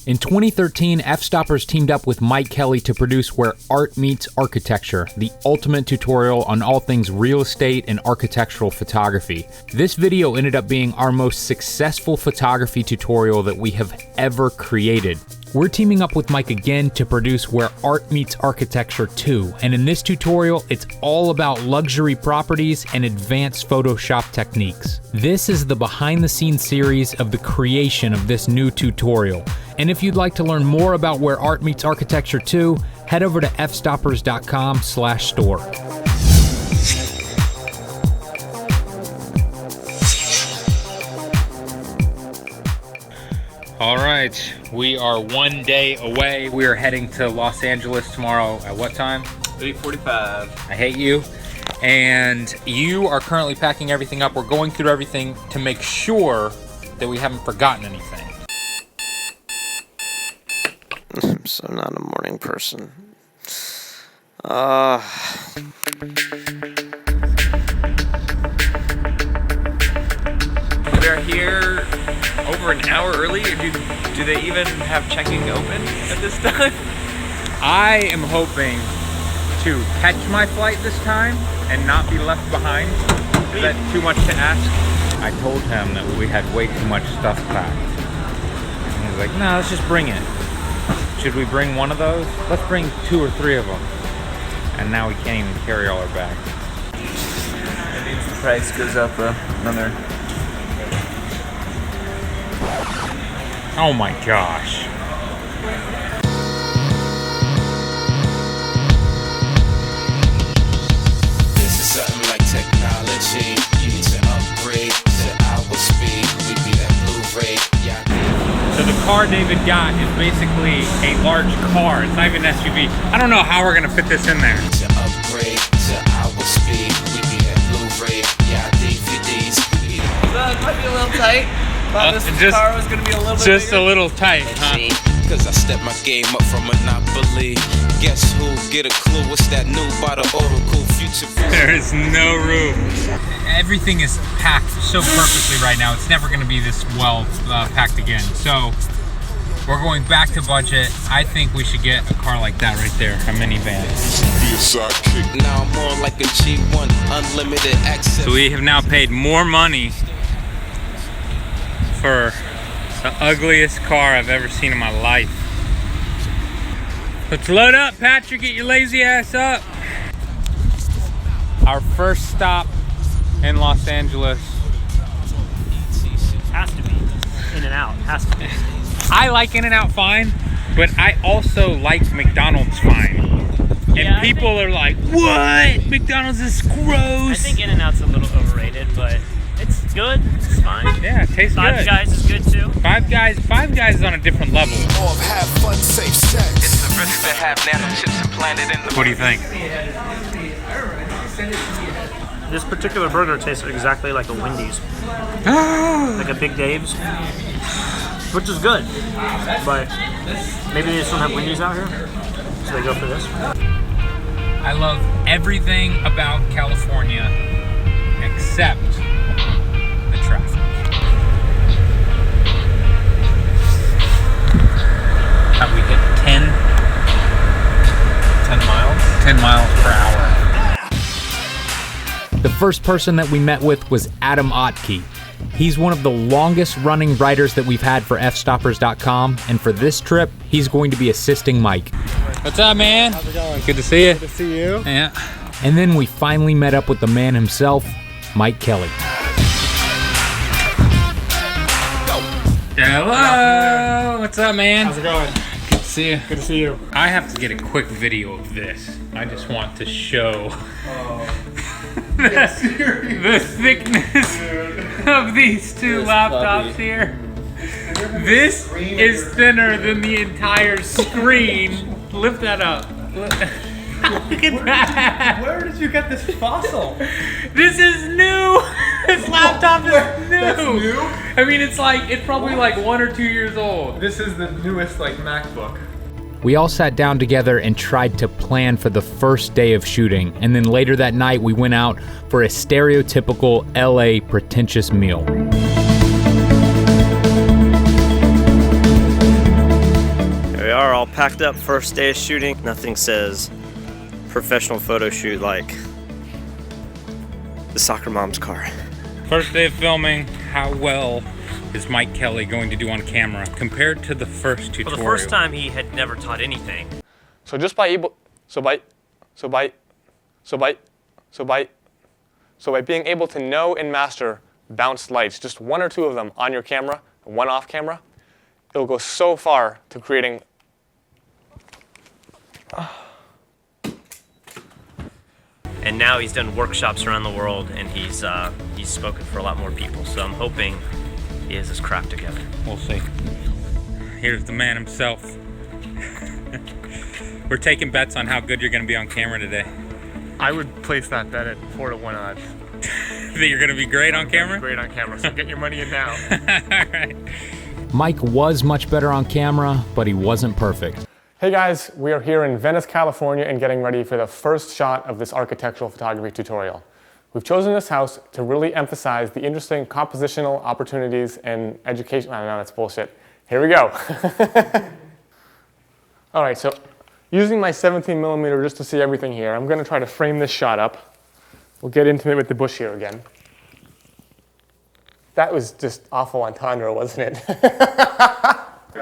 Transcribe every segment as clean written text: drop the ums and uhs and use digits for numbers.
In 2013, Fstoppers teamed up with Mike Kelly to produce Where Art Meets Architecture, the ultimate tutorial on all things real estate and architectural photography. This video ended up being our most successful photography tutorial that we have ever created. We're teaming up with Mike again to produce Where Art Meets Architecture 2, and in this tutorial, it's all about luxury properties and advanced Photoshop techniques. This is the behind-the-scenes series of the creation of this new tutorial. And if you'd like to learn more about Where Art Meets Architecture 2, head over to fstoppers.com/store. All right, we are 1 day away. We are heading to Los Angeles tomorrow at what time? 8:45. I hate you. And you are currently packing everything up. We're going through everything to make sure that we haven't forgotten anything. I'm so not a morning person. They're here over an hour early. Do they even have checking open at this time? I am hoping to catch my flight this time and not be left behind. Is that too much to ask? I told him that we had way too much stuff packed. And he's like, no, let's just bring it. Should we bring one of those? Let's bring 2 or 3 of them. And now we can't even carry all our bags. That means the price goes up another. Oh my gosh. This is something like technology. You need to upgrade to our speed. We be that Blu-ray. Yeah. So the car David got is basically a large car. It's not even an SUV. I don't know how we're gonna fit this in there. To upgrade to our speed. We be that Blu-ray. Yeah, DVDs. It might be a little tight. Thought this car was gonna be a little bit just bigger. a little tight, huh? Cause I stepped my game up from Monopoly. Guess who? Get a clue? What's that new by the Oracle Future? There is no room. Everything is packed so perfectly right now. It's never gonna be this well packed again. So we're going back to budget. I think we should get a car like that right there, a minivan. Now I'm more like a G1, unlimited access. So we have now paid more money for the ugliest car I've ever seen in my life. Let's load up, Patrick, get your lazy ass up. Our first stop in Los Angeles. Has to be. In-N-Out, has to be. I like In-N-Out fine, but I also like McDonald's fine. And Yeah, people are like, what? McDonald's is gross. I think In-N-Out's a little overrated, but it's good. It's fine. Yeah, it tastes Five good. Guys is good too. Five Guys is on a different level. Have fun, safe sex. It's the risk to have nanochips implanted in the. What do you think? This particular burger tastes exactly like a Wendy's. Like a Big Dave's. Which is good. But maybe they just don't have Wendy's out here. So they go for this. I love everything about California except the traffic. Have we hit 10 miles? 10 miles per hour. The first person that we met with was Adam Otke. He's one of the longest running writers that we've had for fstoppers.com, and for this trip, he's going to be assisting Mike. What's up, man? How's it going? Good to see you. Good to see you. Yeah. And then we finally met up with the man himself, Mike Kelly. Hello. What's up, man? How's it going? Good to see you. Good to see you. I have to get a quick video of this. I just want to show the thickness of these two laptops here. This is thinner than the entire screen. Lift that up. Look at that. Where did you get this fossil? This is new. This laptop is new. That's new? I mean, it's probably like 1 or 2 years old. This is the newest MacBook. We all sat down together and tried to plan for the first day of shooting, and then later that night we went out for a stereotypical LA pretentious meal. are all packed up, first day of shooting. Nothing says professional photo shoot like the soccer mom's car. First day of filming, how well is Mike Kelly going to do on camera compared to the first tutorial? Well, the first time he had never taught anything. So just by being able to know and master bounced lights, just one or two of them on your camera, one off camera, it'll go so far to creating. And now he's done workshops around the world, and he's spoken for a lot more people. So I'm hoping he has his crap together. We'll see. Here's the man himself. We're taking bets on how good you're going to be on camera today. I would place that bet at 4-to-1 odds. That you're going to be great on camera? Great on camera, so get your money in now. All right. Mike was much better on camera, but he wasn't perfect. Hey guys, we are here in Venice, California and getting ready for the first shot of this architectural photography tutorial. We've chosen this house to really emphasize the interesting compositional opportunities and education. I don't know, that's bullshit. Here we go. All right, so using my 17mm just to see everything here, I'm going to try to frame this shot up. We'll get intimate with the bush here again. That was just awful entendre, wasn't it?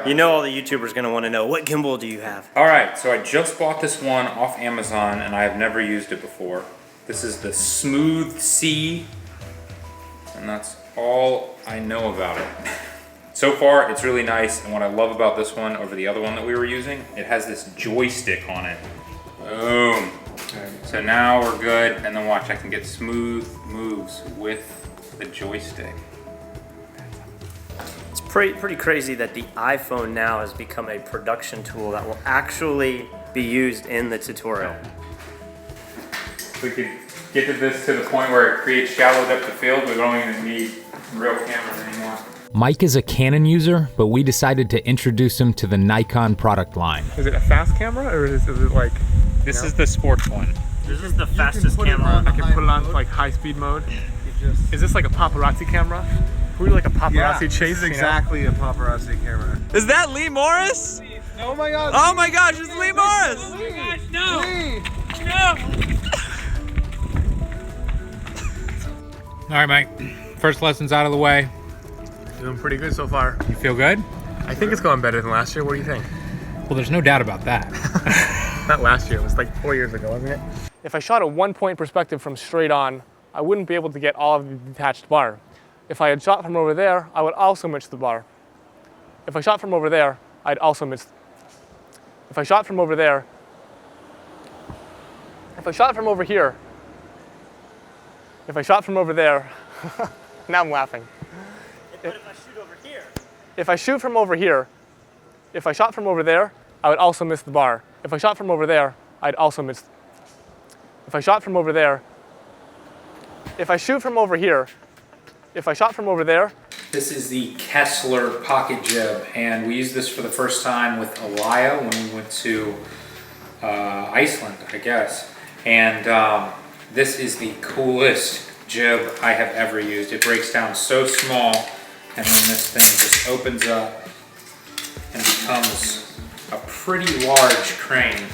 You know all the YouTubers are going to want to know, what gimbal do you have? All right, so I just bought this one off Amazon and I have never used it before. This is the Smooth C, and that's all I know about it. So far, it's really nice, and what I love about this one over the other one that we were using, it has this joystick on it. Boom. So now we're good, and then watch, I can get smooth moves with the joystick. It's pretty crazy that the iPhone now has become a production tool that will actually be used in the tutorial. We could get to this to the point where it creates shallow depth of field, we don't even need real cameras anymore. Mike is a Canon user, but we decided to introduce him to the Nikon product line. Is it a fast camera or is it like... This is the sports one. This is the fastest camera. I can put it on like high-speed mode. Is this like a paparazzi camera? We're like a paparazzi chase. This is exactly a paparazzi camera. Is that Lee Morris? Oh my god! Oh my gosh, it's Lee Morris! Oh my gosh, no! Lee. No! All right, Mike, first lesson's out of the way. Doing pretty good so far. You feel good? I think it's going better than last year. What do you think? Well, there's no doubt about that. Not last year, it was like 4 years ago, wasn't it? If I shot a one-point perspective from straight on, I wouldn't be able to get all of the detached bar. If I had shot from over there, I would also miss the bar. If I shot from over there, I'd also miss. If I shot from over there, if I shot from over here, if I shot from over there, now I'm laughing. But if I shoot over here? If I shoot from over here, if I shot from over there, I would also miss the bar. If I shot from over there, I'd also miss. If I shot from over there, if I shoot from over here, if I shot from over there. This is the Kessler pocket jib, and we used this for the first time with Elia when we went to Iceland, I guess. And this is the coolest jib I have ever used. It breaks down so small, and then this thing just opens up and becomes a pretty large crane.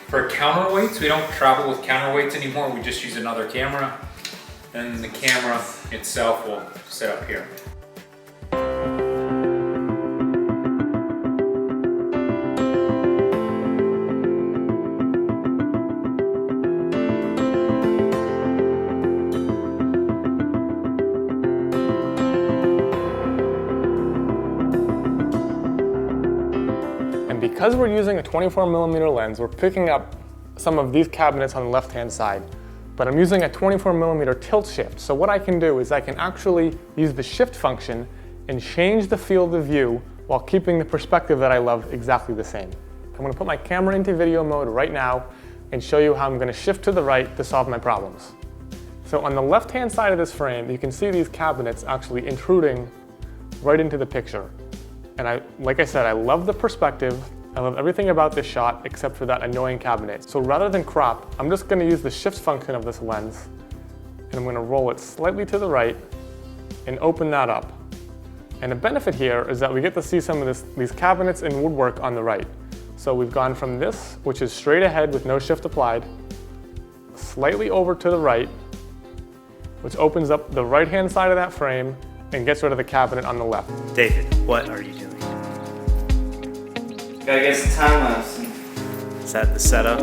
For counterweights, we don't travel with counterweights anymore. We just use another camera, and the camera itself will sit up here. Because we're using a 24mm lens, we're picking up some of these cabinets on the left-hand side. But I'm using a 24mm tilt shift. So what I can do is I can actually use the shift function and change the field of view while keeping the perspective that I love exactly the same. I'm going to put my camera into video mode right now and show you how I'm going to shift to the right to solve my problems. So on the left-hand side of this frame, you can see these cabinets actually intruding right into the picture. And like I said, I love the perspective. I love everything about this shot except for that annoying cabinet. So rather than crop, I'm just going to use the shift function of this lens, and I'm going to roll it slightly to the right and open that up. And the benefit here is that we get to see some of these cabinets and woodwork on the right. So we've gone from this, which is straight ahead with no shift applied, slightly over to the right, which opens up the right-hand side of that frame and gets rid of the cabinet on the left. David, what are you doing? Gotta get some time lapse. Is that the setup?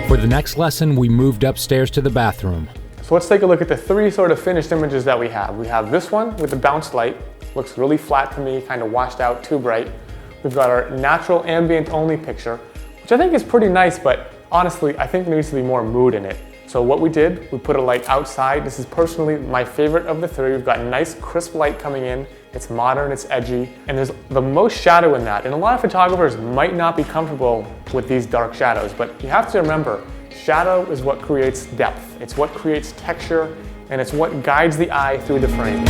For the next lesson, we moved upstairs to the bathroom. So let's take a look at the three sort of finished images that we have. We have this one with the bounce light. Looks really flat to me, kind of washed out, too bright. We've got our natural ambient only picture, which I think is pretty nice, but honestly, I think there needs to be more mood in it. So what we did, we put a light outside. This is personally my favorite of the three. We've got nice crisp light coming in. It's modern, it's edgy, and there's the most shadow in that. And a lot of photographers might not be comfortable with these dark shadows, but you have to remember, shadow is what creates depth. It's what creates texture, and it's what guides the eye through the frame.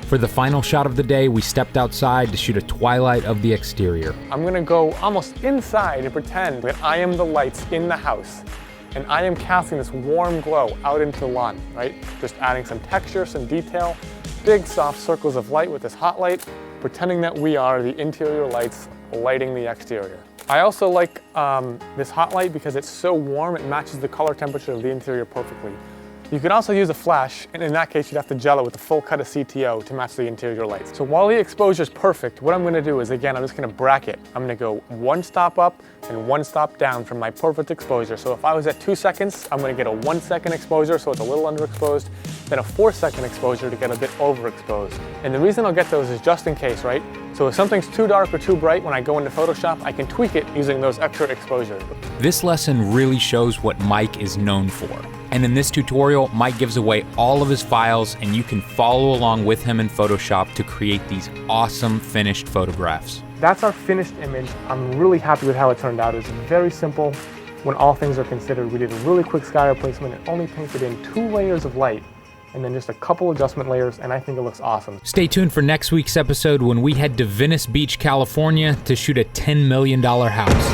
For the final shot of the day, we stepped outside to shoot a twilight of the exterior. I'm gonna go almost inside and pretend that I am the lights in the house, and I am casting this warm glow out into the lawn, right? Just adding some texture, some detail, big soft circles of light with this hot light, pretending that we are the interior lights lighting the exterior. I also like this hot light because it's so warm, it matches the color temperature of the interior perfectly. You could also use a flash, and in that case you'd have to gel it with a full cut of CTO to match the interior lights. So while the exposure is perfect, what I'm gonna do is, again, I'm just gonna bracket. I'm gonna go one stop up and one stop down from my perfect exposure. So if I was at 2 seconds, I'm gonna get a 1 second exposure, so it's a little underexposed, then a 4 second exposure to get a bit overexposed. And the reason I'll get those is just in case, right? So if something's too dark or too bright, when I go into Photoshop, I can tweak it using those extra exposures. This lesson really shows what Mike is known for. And in this tutorial, Mike gives away all of his files, and you can follow along with him in Photoshop to create these awesome finished photographs. That's our finished image. I'm really happy with how it turned out. It's very simple when all things are considered. We did a really quick sky replacement and only painted in 2 layers of light and then just a couple adjustment layers, and I think it looks awesome. Stay tuned for next week's episode when we head to Venice Beach, California to shoot a $10 million house.